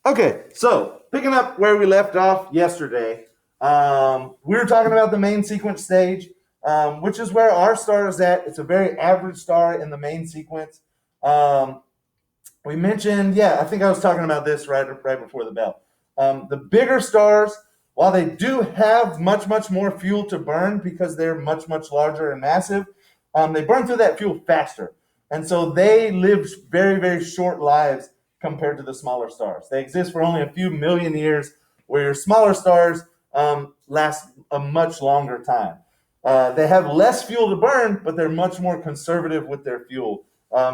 Okay, so picking up where we left off yesterday, we were talking about the main sequence stage, which is where our star is at. It's a very average star in the main sequence. Um, we mentioned, yeah, I think I was talking about this right before the bell. The bigger stars, while they do have much more fuel to burn because they're much larger and massive, they burn through that fuel faster, and so they live very short lives compared to the smaller stars. They exist for only a few million years, where your smaller stars last a much longer time. They have less fuel to burn, but they're much more conservative with their fuel.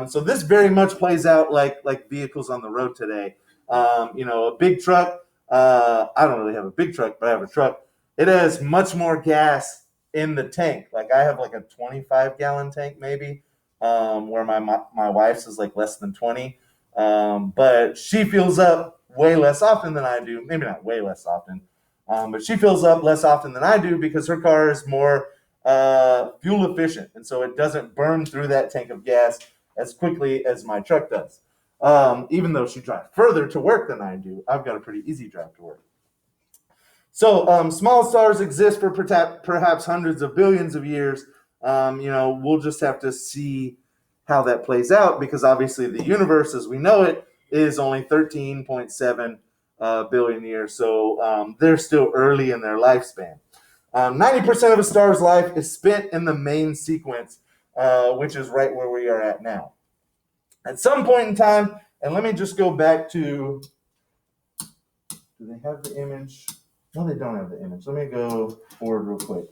So this very much plays out like vehicles on the road today. A big truck. I don't really have a big truck, but I have a truck. It has much more gas in the tank. Like I have like a 25-gallon tank maybe, where my wife's is like less than 20. But she fills up way less often than I do. Maybe not way less often, but she fills up less often than I do because her car is more fuel efficient, and so it doesn't burn through that tank of gas as quickly as my truck does. Even though she drives further to work than I do, I've got a pretty easy drive to work. So small stars exist for perhaps hundreds of billions of years. We'll just have to see how that plays out because obviously the universe as we know it is only 13.7 billion years. So they're still early in their lifespan. 90% of a star's life is spent in the main sequence, which is right where we are at now. At some point in time, and let me just go back to, do they have the image? No, they don't have the image. Let me go forward real quick.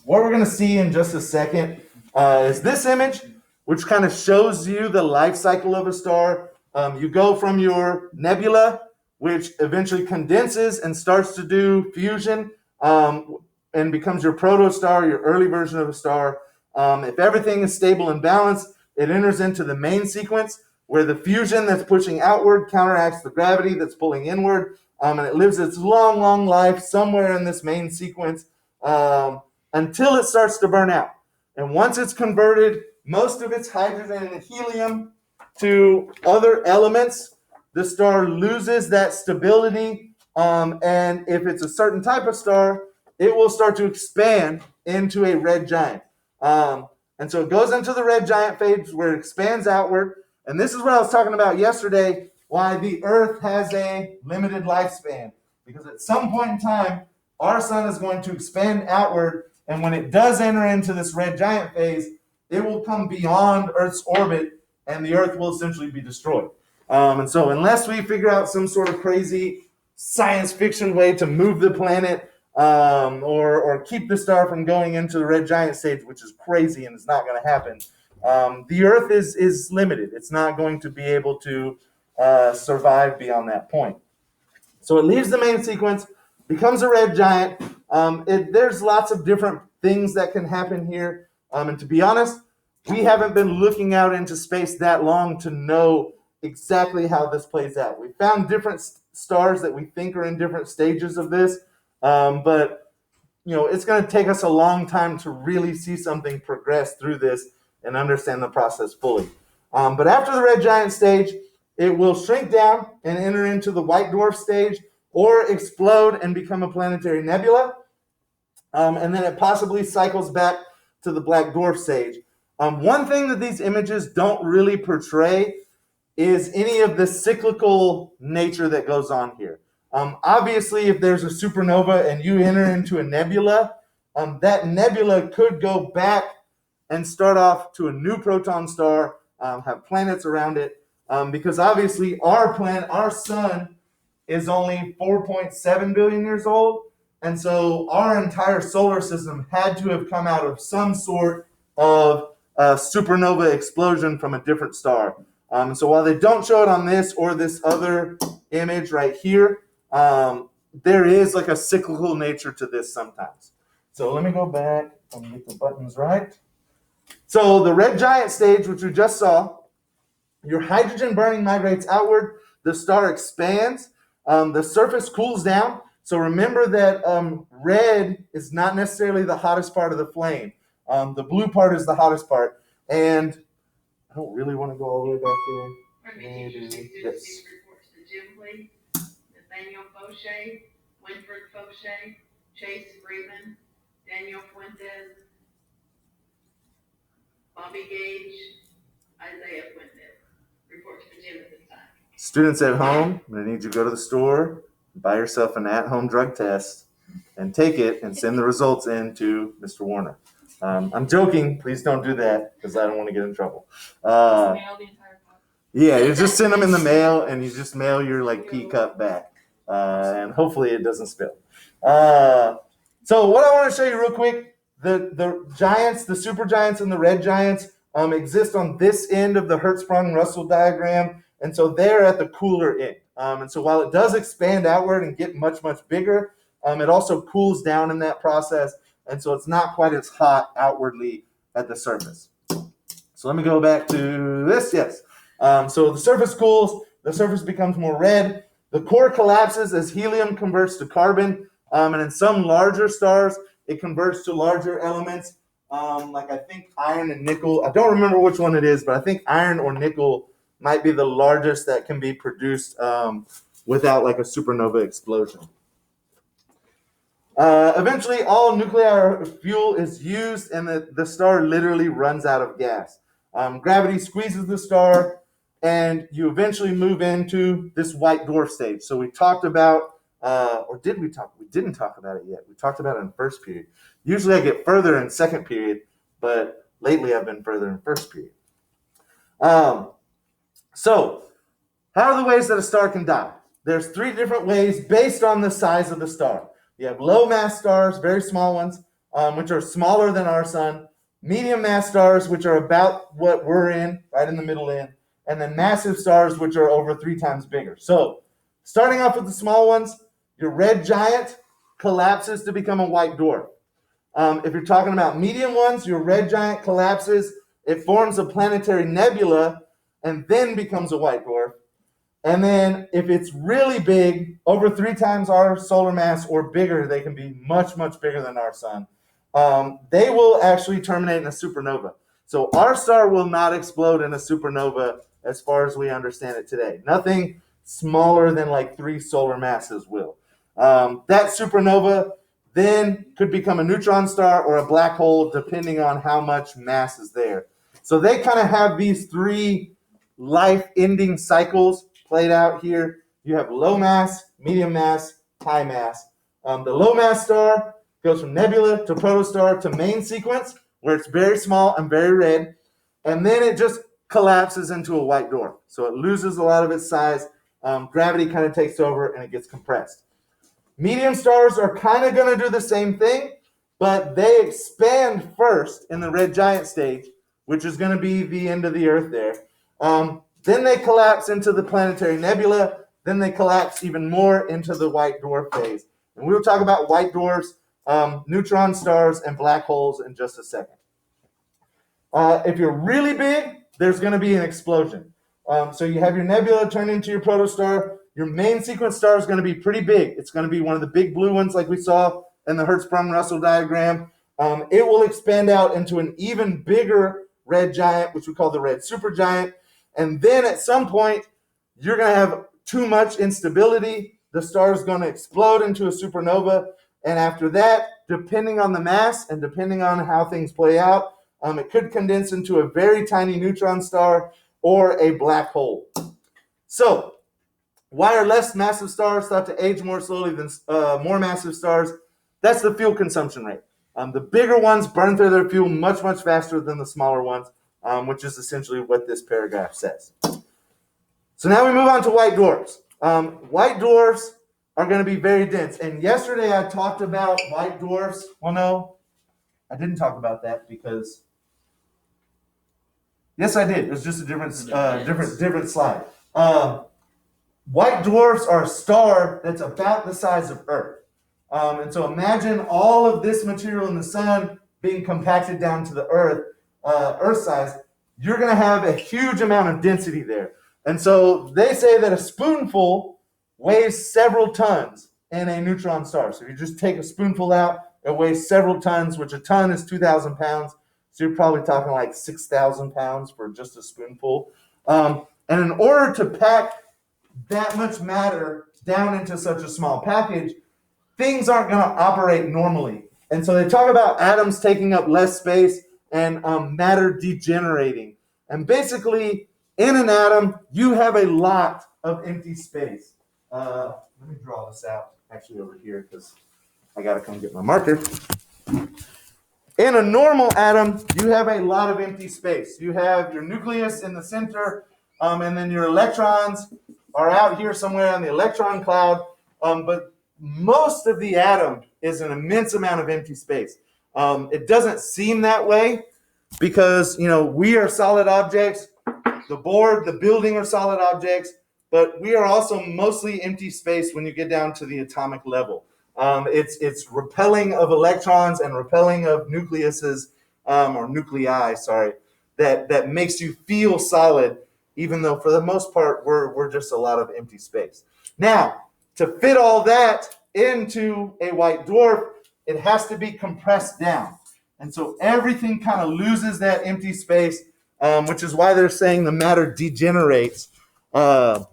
What we're going to see in just a second is this image, which kind of shows you the life cycle of a star. You go from your nebula, which eventually condenses and starts to do fusion, and becomes your protostar, your early version of a star. If everything is stable and balanced, it enters into the main sequence where the fusion that's pushing outward counteracts the gravity that's pulling inward, and it lives its long life somewhere in this main sequence until it starts to burn out. And once it's converted most of its hydrogen and helium to other elements, the star loses that stability. And if it's a certain type of star, it will start to expand into a red giant. And so it goes into the red giant phase where it expands outward. And this is what I was talking about yesterday, why the Earth has a limited lifespan. Because at some point in time, our sun is going to expand outward. And when it does enter into this red giant phase, it will come beyond Earth's orbit and the Earth will essentially be destroyed. And so unless we figure out some sort of crazy science fiction way to move the planet or keep the star from going into the red giant stage, which is crazy and it's not going to happen, the Earth is limited. It's not going to be able to survive beyond that point. So it leaves the main sequence, becomes a red giant. There's lots of different things that can happen here. And to be honest, we haven't been looking out into space that long to know exactly how this plays out. We found different stars that we think are in different stages of this, but it's going to take us a long time to really see something progress through this and understand the process fully. But after the red giant stage, it will shrink down and enter into the white dwarf stage or explode and become a planetary nebula. And then it possibly cycles back to the black dwarf stage. One thing that these images don't really portray is any of the cyclical nature that goes on here. Obviously, if there's a supernova and you enter into a nebula, that nebula could go back and start off to a new proton star, have planets around it, because obviously our sun, is only 4.7 billion years old, and so our entire solar system had to have come out of some sort of supernova explosion from a different star. So while they don't show it on this or this other image right here, there is like a cyclical nature to this sometimes. So let me go back and get the buttons right. So the red giant stage, which we just saw, your hydrogen burning migrates outward, the star expands, the surface cools down. So remember that red is not necessarily the hottest part of the flame. The blue part is the hottest part. And I don't really want to go all the way back there. Maybe. Yes. Fauché, Winfred Fauché, Chase Freeman, Daniel Fuentes, Bobby Gage, Isaiah Fuentes. Report to the gym at this time. Students at home, I'm going to need you to go to the store, buy yourself an at-home drug test, and take it and send the results in to Mr. Warner. I'm joking. Please don't do that because I don't want to get in trouble. Mail the entire box. Yeah, you just send them in the mail, and you just mail your like pea cup back, and hopefully it doesn't spill. So what I want to show you real quick, the giants, the super giants and the red giants exist on this end of the Hertzsprung-Russell diagram, and so they're at the cooler end. And so while it does expand outward and get much, much bigger, it also cools down in that process, and so it's not quite as hot outwardly at the surface. So let me go back to this. Yes. So the surface cools, the surface becomes more red, the core collapses as helium converts to carbon, and in some larger stars, it converts to larger elements, like I think iron and nickel. I don't remember which one it is, but I think iron or nickel might be the largest that can be produced without like a supernova explosion. Eventually, all nuclear fuel is used, and the star literally runs out of gas. Gravity squeezes the star, and you eventually move into this white dwarf stage. So we talked about, or did we talk? We didn't talk about it yet. We talked about it in first period. Usually I get further in second period, but lately I've been further in first period. So how are the ways that a star can die? There's 3 different ways based on the size of the star. You have low mass stars, very small ones, which are smaller than our sun. Medium mass stars, which are about what we're in, right in the middle end. And then massive stars, which are over 3 times bigger. So starting off with the small ones, your red giant collapses to become a white dwarf. If you're talking about medium ones, your red giant collapses, it forms a planetary nebula, and then becomes a white dwarf. And then if it's really big, over 3 times our solar mass or bigger, they can be much, much bigger than our sun. They will actually terminate in a supernova. So our star will not explode in a supernova as far as we understand it today. Nothing smaller than like 3 solar masses will. That supernova then could become a neutron star or a black hole, depending on how much mass is there. So they kind of have these 3 life-ending cycles played out here. You have low mass, medium mass, high mass. The low mass star goes from nebula to protostar to main sequence, where it's very small and very red, and then it just collapses into a white dwarf. So it loses a lot of its size, gravity kind of takes over, and it gets compressed. Medium stars are kind of going to do the same thing, but they expand first in the red giant stage, which is going to be the end of the Earth there. Then they collapse into the planetary nebula. Then they collapse even more into the white dwarf phase. And we'll talk about white dwarfs, neutron stars, and black holes in just a second. If you're really big, there's going to be an explosion. So you have your nebula turn into your protostar. Your main sequence star is going to be pretty big. It's going to be one of the big blue ones like we saw in the Hertzsprung-Russell diagram. It will expand out into an even bigger red giant, which we call the red supergiant. And then at some point, you're going to have too much instability. The star is going to explode into a supernova. And after that, depending on the mass and depending on how things play out, it could condense into a very tiny neutron star or a black hole. So, why are less massive stars thought to age more slowly than more massive stars? That's the fuel consumption rate. The bigger ones burn through their fuel much, much faster than the smaller ones, which is essentially what this paragraph says. So now we move on to white dwarfs. White dwarfs are going to be very dense. And yesterday I talked about white dwarfs. Well, no, I didn't talk about that because... Yes, I did. It was just a different slide. White dwarfs are a star that's about the size of Earth. And so imagine all of this material in the sun being compacted down to the Earth size. You're going to have a huge amount of density there. And so they say that a spoonful weighs several tons in a neutron star. So if you just take a spoonful out, it weighs several tons, which a ton is 2,000 pounds. So you're probably talking like 6,000 pounds for just a spoonful. And in order to pack that much matter down into such a small package, things aren't going to operate normally. And so they talk about atoms taking up less space and matter degenerating. And basically, in an atom, you have a lot of empty space. Let me draw this out actually over here because I got to come get my marker. In a normal atom, you have a lot of empty space. You have your nucleus in the center, and then your electrons are out here somewhere on the electron cloud. But most of the atom is an immense amount of empty space. It doesn't seem that way because, we are solid objects. The board, the building are solid objects, but we are also mostly empty space when you get down to the atomic level. It's repelling of electrons and repelling of nucleuses, or nuclei, that makes you feel solid, even though for the most part, we're just a lot of empty space. Now, to fit all that into a white dwarf, it has to be compressed down. And so everything kind of loses that empty space, which is why they're saying the matter degenerates. Your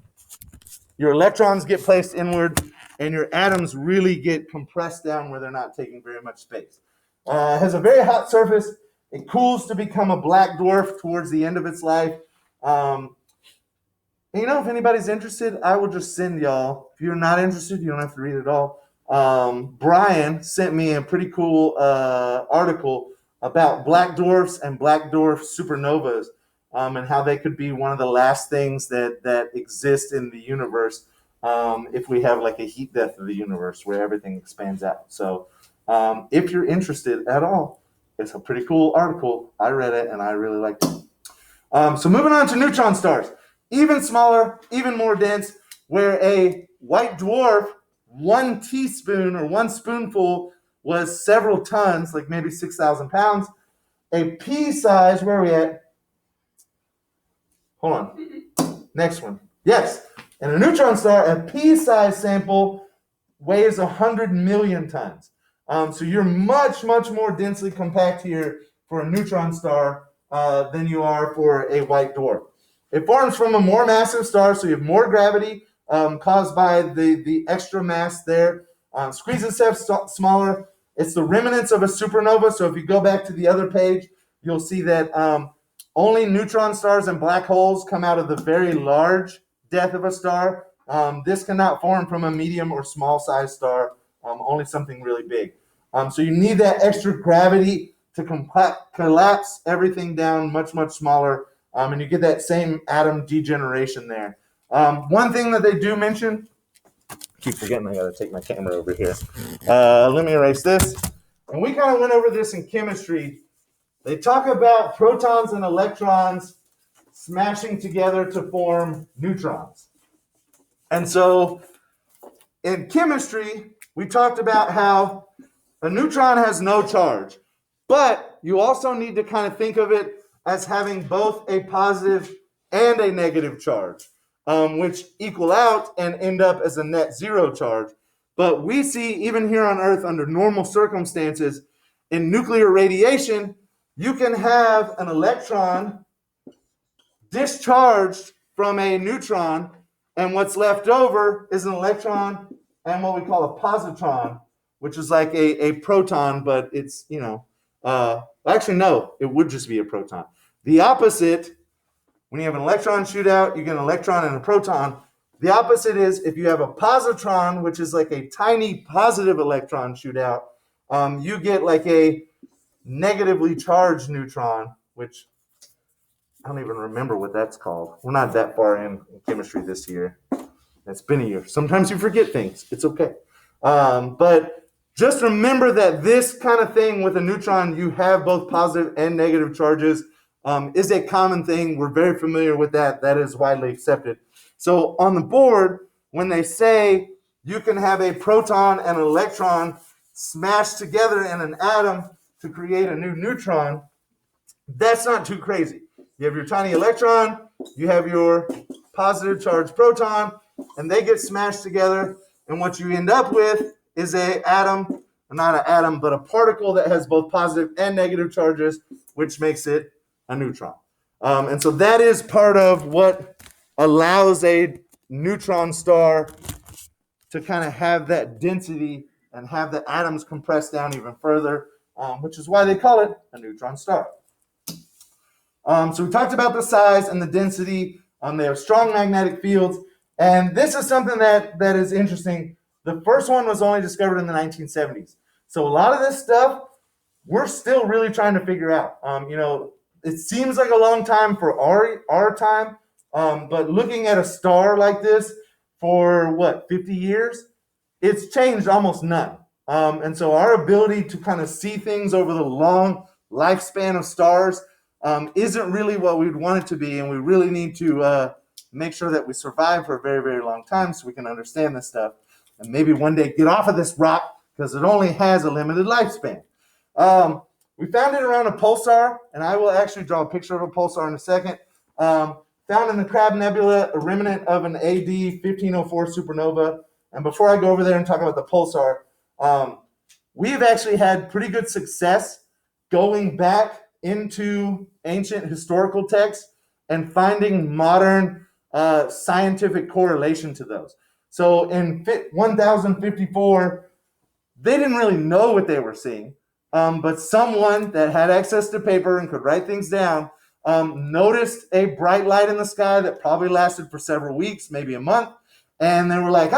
electrons get placed inward, and your atoms really get compressed down where they're not taking very much space. It has a very hot surface. It cools to become a black dwarf towards the end of its life. If anybody's interested, I will just send y'all. If you're not interested, you don't have to read it all. Brian sent me a pretty cool article about black dwarfs and black dwarf supernovas, and how they could be one of the last things that exist in the universe if we have like a heat death of the universe where everything expands out. So if you're interested at all, it's a pretty cool article. I read it and I really liked it. So moving on to neutron stars. Even smaller, even more dense, where a white dwarf, 1 teaspoon or 1 spoonful was several tons, like maybe 6,000 pounds. A pea size, where are we at? Hold on. Next one. Yes. In a neutron star, a pea-sized sample weighs 100 million tons. So you're much, much more densely compact here for a neutron star than you are for a white dwarf. It forms from a more massive star, so you have more gravity caused by the extra mass there. Squeezes itself smaller. It's the remnants of a supernova. So if you go back to the other page, you'll see that only neutron stars and black holes come out of the very large death of a star. This cannot form from a medium or small size star, only something really big. So you need that extra gravity to collapse everything down much, much smaller, and you get that same atom degeneration there. One thing that they do mention, I keep forgetting I got to take my camera over here. Let me erase this. And we kind of went over this in chemistry. They talk about protons and electrons smashing together to form neutrons. And so in chemistry, we talked about how a neutron has no charge, but you also need to kind of think of it as having both a positive and a negative charge, which equal out and end up as a net zero charge. But we see, even here on Earth, under normal circumstances, in nuclear radiation, you can have an electron discharged from a neutron, and what's left over is an electron and what we call a positron, which is like a proton, but it's, actually, no, it would just be a proton. The opposite, when you have an electron shoot out, you get an electron and a proton. The opposite is if you have a positron, which is like a tiny positive electron shoot out, you get like a negatively charged neutron, which I don't even remember what that's called. We're not that far in chemistry this year. It's been a year. Sometimes you forget things. It's okay. But just remember that this kind of thing with a neutron, you have both positive and negative charges, is a common thing. We're very familiar with that. That is widely accepted. So on the board, when they say you can have a proton and an electron smashed together in an atom to create a new neutron, that's not too crazy. You have your tiny electron, you have your positive charged proton, and they get smashed together, and what you end up with is a atom, not an atom, but a particle that has both positive and negative charges, which makes it a neutron. And so that is part of what allows a neutron star to kind of have that density and have the atoms compressed down even further, which is why they call it a neutron star. So we talked about the size and the density. They have strong magnetic fields. And this is something that is interesting. The first one was only discovered in the 1970s. So a lot of this stuff, we're still really trying to figure out. It seems like a long time for our time, but looking at a star like this for 50 years, it's changed almost none. And so our ability to kind of see things over the long lifespan of stars isn't really what we'd want it to be, and we really need to make sure that we survive for a very, very long time so we can understand this stuff and maybe one day get off of this rock because it only has a limited lifespan. We found it around a pulsar, and I will actually draw a picture of a pulsar in a second. Found in the Crab Nebula, a remnant of an AD 1504 supernova. And before I go over there and talk about the pulsar, we've actually had pretty good success going back into ancient historical texts and finding modern scientific correlation to those. So in 1054, they didn't really know what they were seeing, but someone that had access to paper and could write things down noticed a bright light in the sky that probably lasted for several weeks, maybe a month, and they were like,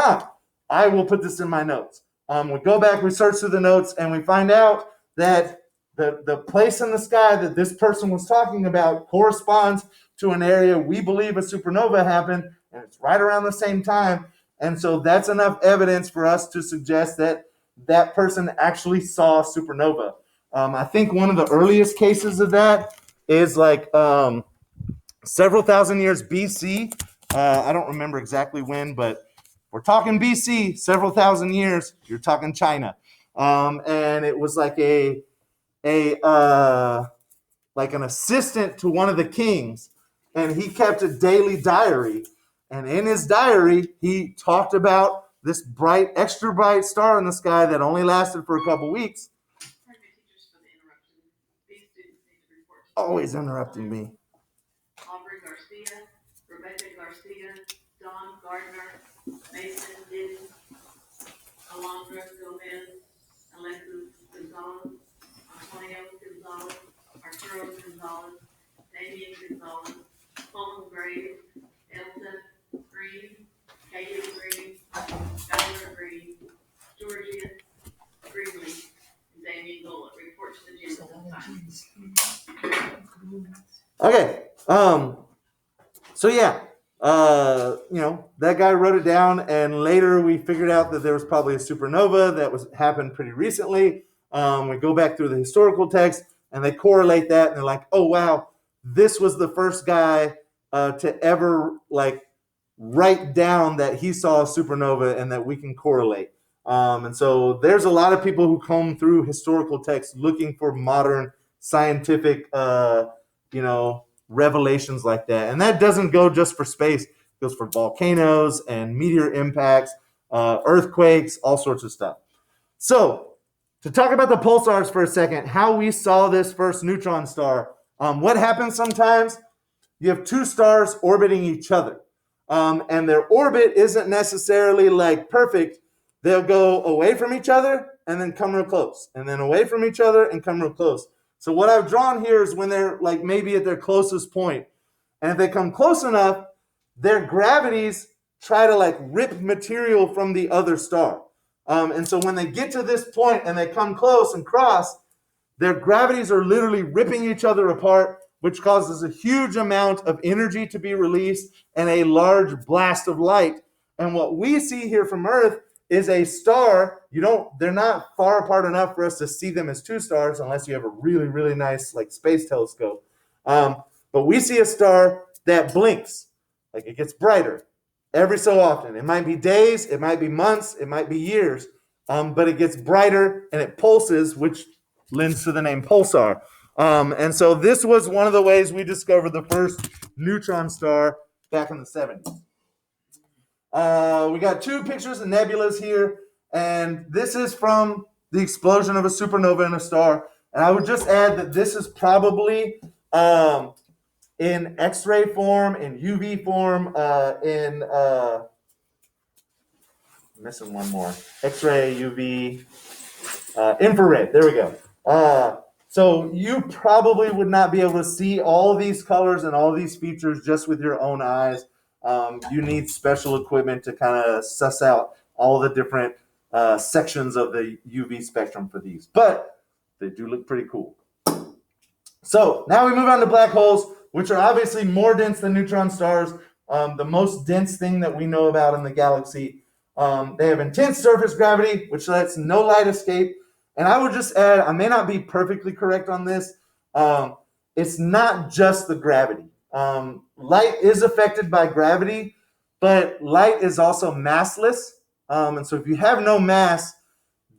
I will put this in my notes. We go back, we search through the notes, and we find out that the place in the sky that this person was talking about corresponds to an area we believe a supernova happened, and it's right around the same time. And so that's enough evidence for us to suggest that that person actually saw a supernova. I think one of the earliest cases of that is like several thousand years BC. I don't remember exactly when, but we're talking BC, several thousand years. You're talking China. And it was like like an assistant to one of the kings, and he kept a daily diary. And in his diary, he talked about this bright, extra bright star in the sky that only lasted for a couple weeks. Pardon me, teachers, for the interruption. These students need to report. Always interrupting me. Aubrey Garcia, Rebecca Garcia, Don Gardner, Mason Denny, Alondra Gomez, Alexis Gonzalez, Antonio Gonzalez, Arturo Gonzalez, Damien Gonzalez, Colin Graves, Elton Green, Katie Green, Skylar Green, Georgia Greenlee, and Damien Gola. Report to the gym at this time. Okay. So yeah, that guy wrote it down, and later we figured out that there was probably a supernova that happened pretty recently. We go back through the historical text, and they correlate that, and they're like, oh wow, this was the first guy to ever write down that he saw a supernova and that we can correlate. And so there's a lot of people who comb through historical texts looking for modern scientific, revelations like that. And that doesn't go just for space. It goes for volcanoes and meteor impacts, earthquakes, all sorts of stuff. So to talk about the pulsars for a second, how we saw this first neutron star, what happens sometimes, you have two stars orbiting each other. And their orbit isn't necessarily perfect. They'll go away from each other and then come real close, and then away from each other and come real close. So what I've drawn here is when they're maybe at their closest point. And if they come close enough, their gravities try to rip material from the other star. And so when they get to this point and they come close and cross, their gravities are literally ripping each other apart, which causes a huge amount of energy to be released and a large blast of light. And what we see here from Earth is a star. They're not far apart enough for us to see them as two stars unless you have a really, really nice space telescope. But we see a star that blinks, it gets brighter every so often. It might be days, it might be months, it might be years, but it gets brighter and it pulses, which lends to the name pulsar. And so this was one of the ways we discovered the first neutron star back in the 70s. We got two pictures of nebulas here, and this is from the explosion of a supernova in a star. And I would just add that this is probably in X-ray form, in UV form, missing one more. X-ray, UV, infrared. There we go. So you probably would not be able to see all these colors and all these features just with your own eyes. You need special equipment to kind of suss out all the different sections of the UV spectrum for these. But they do look pretty cool. So now we move on to black holes, which are obviously more dense than neutron stars. The most dense thing that we know about in the galaxy. They have intense surface gravity, which lets no light escape. And I would just add, I may not be perfectly correct on this. It's not just the gravity. Light is affected by gravity, but light is also massless. And so if you have no mass,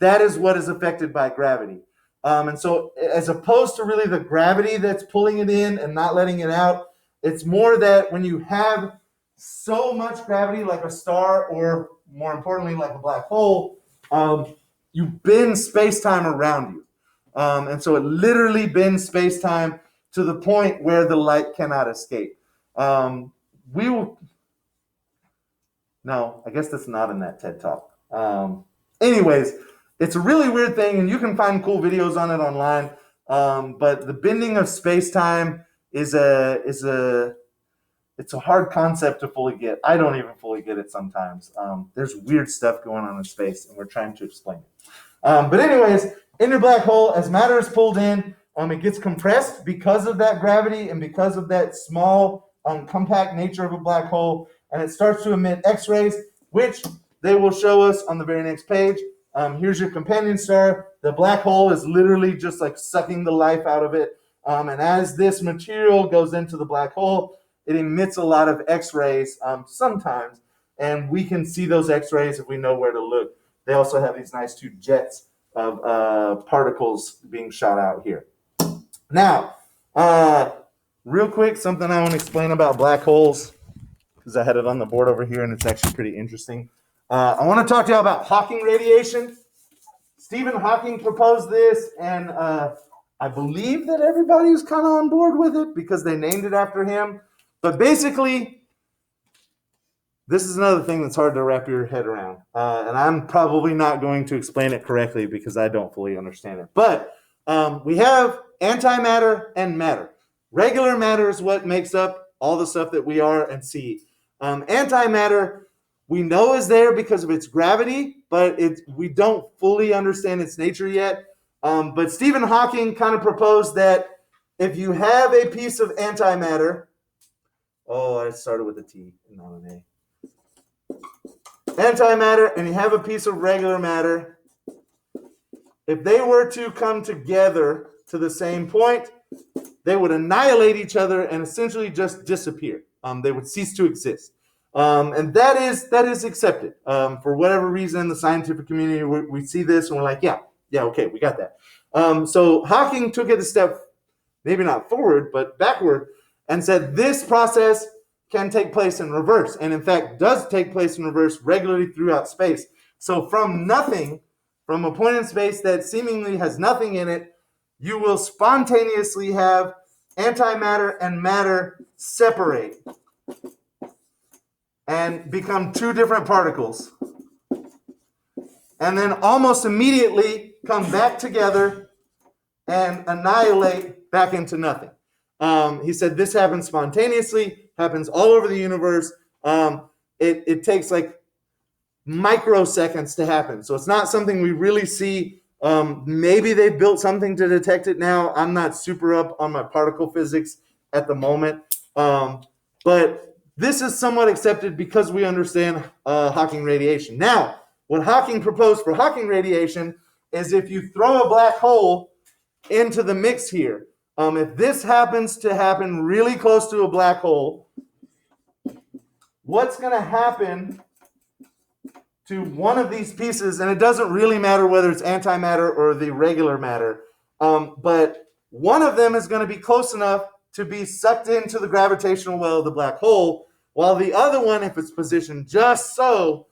that is what is affected by gravity. And so as opposed to really the gravity that's pulling it in and not letting it out, it's more that when you have so much gravity like a star, or more importantly, like a black hole, you bend space-time around you. And so it literally bends space-time to the point where the light cannot escape. No, I guess that's not in that TED Talk. Anyways, it's a really weird thing, and you can find cool videos on it online. But the bending of space-time is a hard concept to fully get. I don't even fully get it sometimes. There's weird stuff going on in space, and we're trying to explain it. But anyways, in your black hole, as matter is pulled in, it gets compressed because of that gravity and because of that small, compact nature of a black hole, and it starts to emit X-rays, which they will show us on the very next page. Here's your companion star. The black hole is literally just like sucking the life out of it. And as this material goes into the black hole, it emits a lot of X-rays sometimes, and we can see those X-rays if we know where to look. They also have these nice two jets of particles being shot out here. Now, real quick, something I want to explain about black holes, because I had it on the board over here, and it's actually pretty interesting. I want to talk to you about Hawking radiation. Stephen Hawking proposed this, and I believe that everybody is kind of on board with it because they named it after him. But basically, this is another thing that's hard to wrap your head around. And I'm probably not going to explain it correctly because I don't fully understand it. But we have antimatter and matter. Regular matter is what makes up all the stuff that we are and see. Antimatter, we know is there because of its gravity, but we don't fully understand its nature yet. But Stephen Hawking kind of proposed that if you have a piece of antimatter, I started with a T and not an A. Antimatter, and you have a piece of regular matter, if they were to come together to the same point, they would annihilate each other and essentially just disappear. They would cease to exist. And that is accepted. For whatever reason, in the scientific community, we see this and we're like, yeah, okay, we got that. So Hawking took it a step, maybe not forward, but backward, and said this process can take place in reverse, and in fact does take place in reverse regularly throughout space. So from nothing, from a point in space that seemingly has nothing in it, you will spontaneously have antimatter and matter separate and become two different particles, and then almost immediately come back together and annihilate back into nothing. He said this happens spontaneously, happens all over the universe. It takes like microseconds to happen. So it's not something we really see. Maybe they've built something to detect it now. I'm not super up on my particle physics at the moment. But this is somewhat accepted because we understand Hawking radiation. Now, what Hawking proposed for Hawking radiation is if you throw a black hole into the mix here, if this happens to happen really close to a black hole, what's going to happen to one of these pieces, and it doesn't really matter whether it's antimatter or the regular matter, but one of them is going to be close enough to be sucked into the gravitational well of the black hole, while the other one, if it's positioned just so,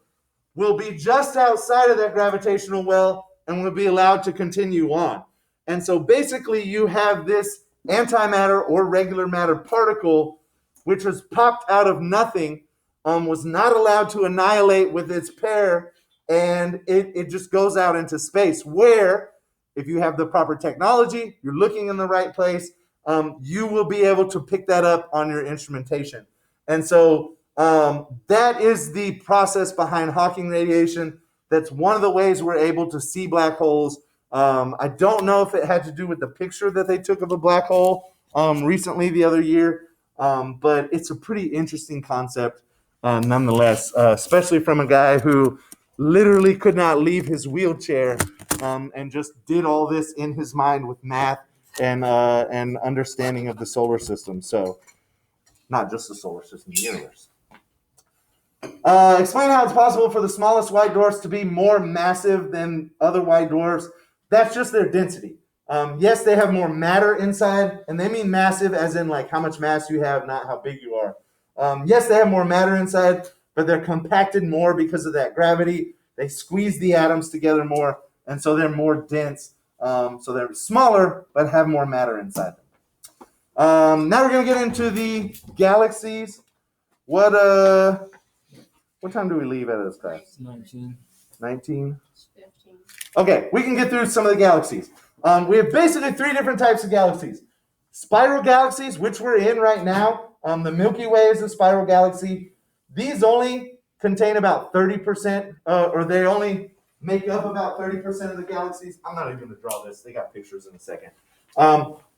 will be just outside of that gravitational well and will be allowed to continue on. And so basically you have this antimatter or regular matter particle, which was popped out of nothing, was not allowed to annihilate with its pair, and it just goes out into space where if you have the proper technology, you're looking in the right place, you will be able to pick that up on your instrumentation. And so that is the process behind Hawking radiation. That's one of the ways we're able to see black holes. I don't know if it had to do with the picture that they took of a black hole recently the other year, but it's a pretty interesting concept nonetheless, especially from a guy who literally could not leave his wheelchair and just did all this in his mind with math and understanding of the solar system. So not just the solar system, the universe. Explain how it's possible for the smallest white dwarfs to be more massive than other white dwarfs. That's just their density. Yes, they have more matter inside, and they mean massive as in like how much mass you have, not how big you are. Yes, they have more matter inside, but they're compacted more because of that gravity. They squeeze the atoms together more, and so they're more dense. So they're smaller, but have more matter inside them. Now we're going to get into the galaxies. What time do we leave out of this class? 19. 19? 15. Okay, we can get through some of the galaxies. We have basically three different types of galaxies. Spiral galaxies, which we're in right now. The Milky Way is a spiral galaxy. These only contain about 30%, or they only make up about 30% of the galaxies. I'm not even going to draw this. They got pictures in a second.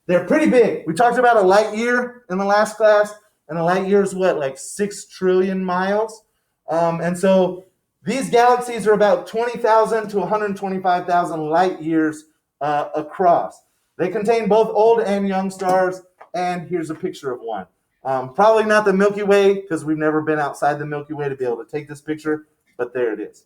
They're pretty big. We talked about a light year in the last class, and a light year is what, like 6 trillion miles? And so these galaxies are about 20,000 to 125,000 light years across. They contain both old and young stars, and here's a picture of one. Probably not the Milky Way, because we've never been outside the Milky Way to be able to take this picture, but there it is.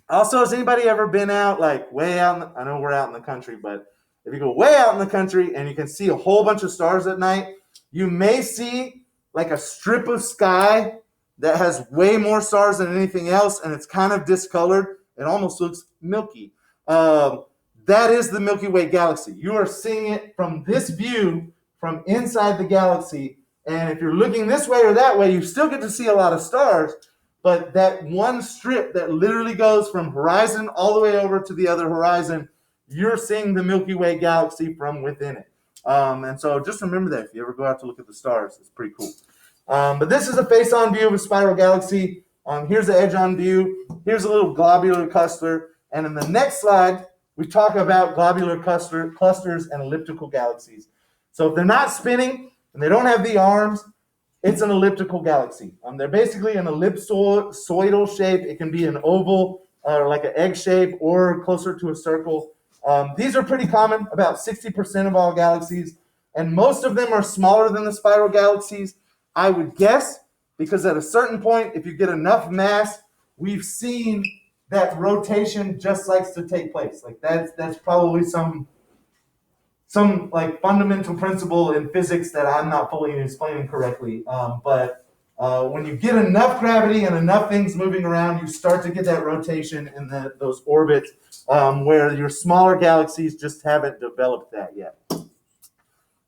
Also, has anybody ever been out, like way out? I know we're out in the country, but if you go way out in the country and you can see a whole bunch of stars at night, you may see like a strip of sky that has way more stars than anything else, and it's kind of discolored. It almost looks milky. That is the Milky Way galaxy. You are seeing it from this view from inside the galaxy, and if you're looking this way or that way, you still get to see a lot of stars, but that one strip that literally goes from horizon all the way over to the other horizon, you're seeing the Milky Way galaxy from within it. And so just remember that if you ever go out to look at the stars, it's pretty cool. But this is a face-on view of a spiral galaxy. Here's the edge-on view. Here's a little globular cluster. And in the next slide, we talk about globular clusters and elliptical galaxies. So if they're not spinning and they don't have the arms, it's an elliptical galaxy. They're basically an ellipsoidal shape. It can be an oval or like an egg shape or closer to a circle. These are pretty common, about 60% of all galaxies. And most of them are smaller than the spiral galaxies, I would guess, because at a certain point, if you get enough mass, we've seen that rotation just likes to take place. Like that's probably some like fundamental principle in physics that I'm not fully explaining correctly. But when you get enough gravity and enough things moving around, you start to get that rotation in those orbits where your smaller galaxies just haven't developed that yet.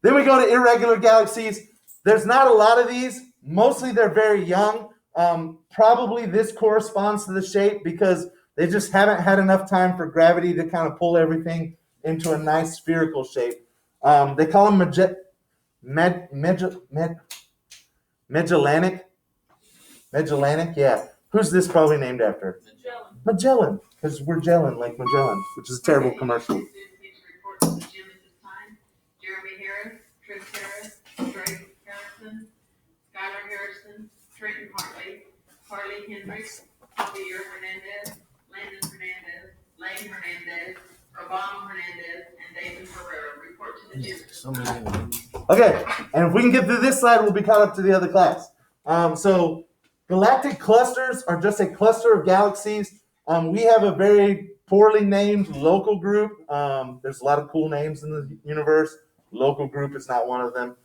Then we go to irregular galaxies. There's not a lot of these. Mostly they're very young. Probably this corresponds to the shape because they just haven't had enough time for gravity to kind of pull everything into a nice spherical shape. They call them Magellanic. Magellanic, yeah. Who's this probably named after? Magellan, because we're gelling like Magellan, which is a terrible commercial. Jeremy Harris, Chris Harris, Drake Harrison, Skylar Harrison, Trenton Harley Hendricks, Javier Hernandez, Landon Hernandez, Lane Hernandez, Obama Hernandez, and David Herrera. Report to the gym. So many. Okay, and if we can get through this slide, we'll be caught up to the other class. So galactic clusters are just a cluster of galaxies. We have a very poorly named local group. There's a lot of cool names in the universe. Local group is not one of them.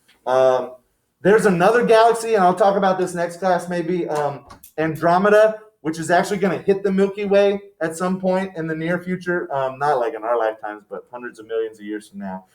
There's another galaxy, and I'll talk about this next class maybe, Andromeda, which is actually going to hit the Milky Way at some point in the near future. Not like in our lifetimes, but hundreds of millions of years from now.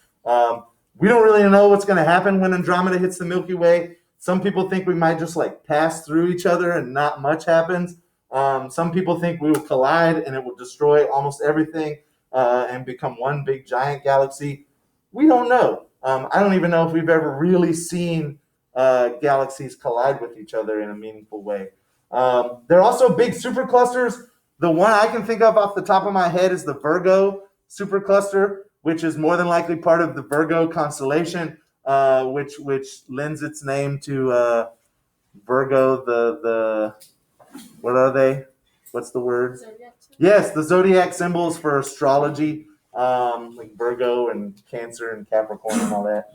We don't really know what's going to happen when Andromeda hits the Milky Way. Some people think we might just like pass through each other and not much happens. Some people think we will collide and it will destroy almost everything and become one big giant galaxy. We don't know. I don't even know if we've ever really seen galaxies collide with each other in a meaningful way. There are also big superclusters. The one I can think of off the top of my head is the Virgo supercluster, which is more than likely part of the Virgo constellation, which lends its name to Virgo. The what are they? What's the word? Zodiac sign? Yes, the zodiac symbols for astrology, like Virgo and Cancer and Capricorn and all that.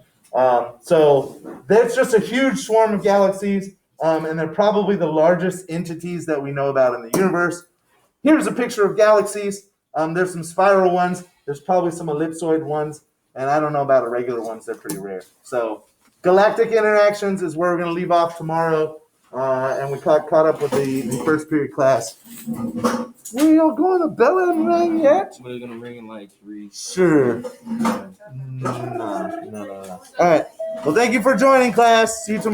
So there's just a huge swarm of galaxies, and they're probably the largest entities that we know about in the universe. Here's a picture of galaxies. There's some spiral ones. There's probably some ellipsoid ones, and I don't know about irregular ones. They're pretty rare. So galactic interactions is where we're going to leave off tomorrow, and we caught up with the first period class. We are going to bell and ring yet? We're gonna ring in like 3. Sure. No. All right. Well, thank you for joining, class. See you tomorrow.